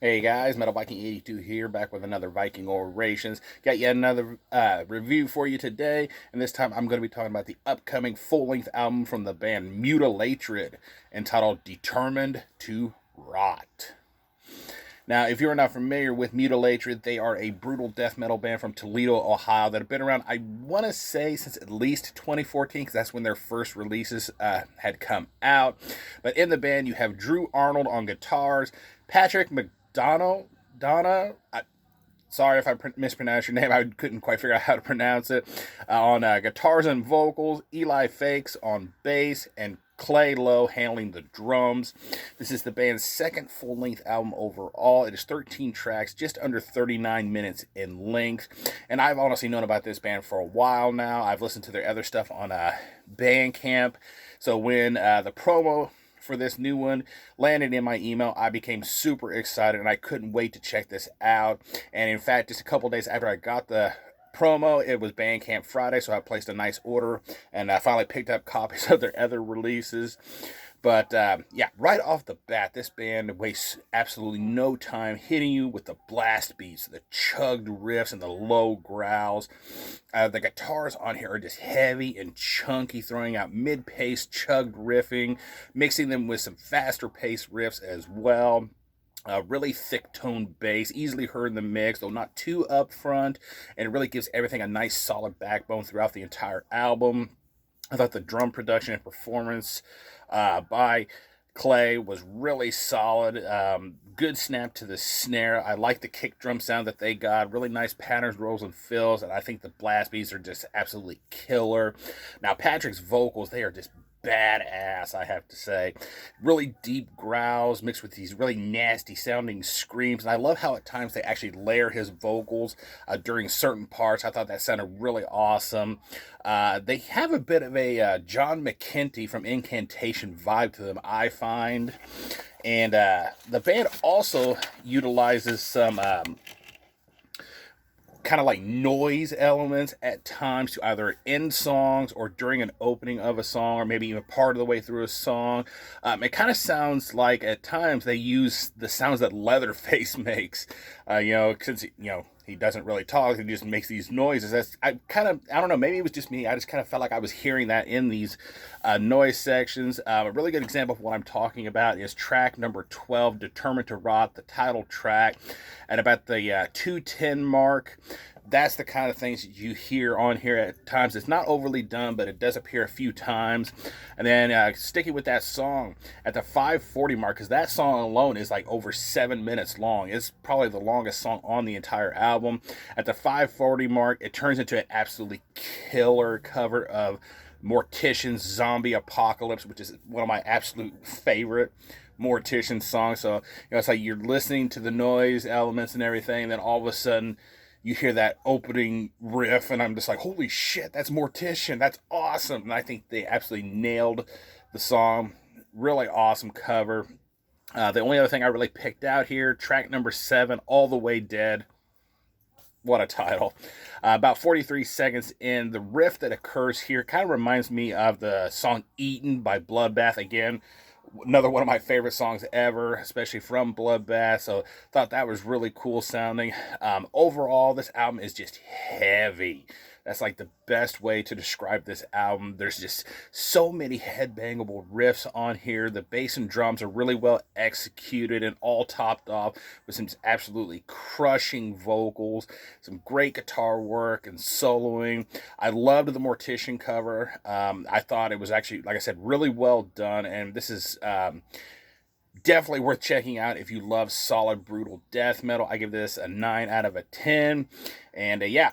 Hey guys, Metal Viking 82 here, back with another Viking Orations. Got yet another review for you today, and this time I'm going to be talking about the upcoming full-length album from the band Mutilatred, entitled Determined to Rot. Now, if you're not familiar with Mutilatred, they are a brutal death metal band from Toledo, Ohio that have been around, I want to say, since at least 2014, because that's when their first releases had come out. But in the band, you have Drew Arnold on guitars, Patrick Donna, sorry if I mispronounced your name. I couldn't quite figure out how to pronounce it. On guitars and vocals, Eli Fakes on bass, and Clay Lowe handling the drums. This is the band's second full-length album overall. It is 13 tracks, just under 39 minutes in length. And I've honestly known about this band for a while now. I've listened to their other stuff on Bandcamp. So when the promo for this new one landed in my email, I became super excited and I couldn't wait to check this out. And in fact, just a couple days after I got the promo, it was Bandcamp Friday, so I placed a nice order and I finally picked up copies of their other releases. But yeah, right off the bat, this band wastes absolutely no time hitting you with the blast beats, the chugged riffs, and the low growls. The guitars on here are just heavy and chunky, throwing out mid-paced chugged riffing, mixing them with some faster-paced riffs as well. Really thick toned bass, easily heard in the mix, though not too upfront, and it really gives everything a nice solid backbone throughout the entire album. I thought the drum production and performance by Clay was really solid. Good snap to the snare. I like the kick drum sound that they got. Really nice patterns, rolls, and fills. And I think the blast beats are just absolutely killer. Now, Patrick's vocals, they are just badass, I have to say. Really deep growls mixed with these really nasty sounding screams. And I love how at times they actually layer his vocals during certain parts. I thought that sounded really awesome. They have a bit of a John McKenty from Incantation vibe to them, I find. And the band also utilizes some kind of like noise elements at times to either end songs or during an opening of a song, or maybe even part of the way through a song. It kind of sounds like at times they use the sounds that Leatherface makes, since, he doesn't really talk, he just makes these noises. I don't know, maybe it was just me, I just kind of felt like I was hearing that in these noise sections. A really good example of what I'm talking about is track number 12, Determined to Rot, the title track, at about the 2:10 mark. That's the kind of things that you hear on here at times. It's not overly done, but it does appear a few times. And then sticking with that song at the 5:40 mark, because that song alone is like over 7 minutes long. It's probably the longest song on the entire album. At the 5:40 mark, it turns into an absolutely killer cover of Mortician's Zombie Apocalypse, which is one of my absolute favorite Mortician songs. So, it's like you're listening to the noise elements and everything, and then all of a sudden you hear that opening riff, and I'm just like, holy shit, that's Mortician, that's awesome. And I think they absolutely nailed the song. Really awesome cover. The only other thing I really picked out here, track number 7, All the Way Dead. What a title. About 43 seconds in, the riff that occurs here kind of reminds me of the song Eaten by Bloodbath. Again, another one of my favorite songs ever, especially from Bloodbath. So thought that was really cool sounding. Overall, this album is just heavy. That's like the best way to describe this album. There's just so many headbangable riffs on here. The bass and drums are really well executed and all topped off with some absolutely crushing vocals, some great guitar work and soloing. I loved the Mortician cover. I thought it was actually, like I said, really well done. And this is definitely worth checking out if you love solid, brutal death metal. I give this a 9 out of 10. And yeah.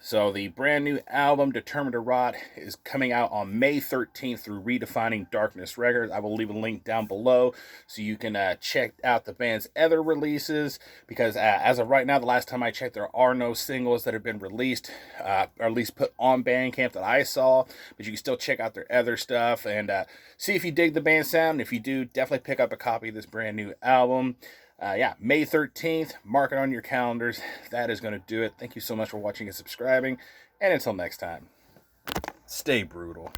So the brand new album, Determined to Rot, is coming out on May 13th through Redefining Darkness Records. I will leave a link down below so you can check out the band's other releases, because as of right now, the last time I checked, there are no singles that have been released, or at least put on Bandcamp that I saw, but you can still check out their other stuff and see if you dig the band sound. If you do, definitely pick up a copy of this brand new album. Yeah, May 13th, mark it on your calendars. That is going to do it. Thank you so much for watching and subscribing, and until next time, stay brutal.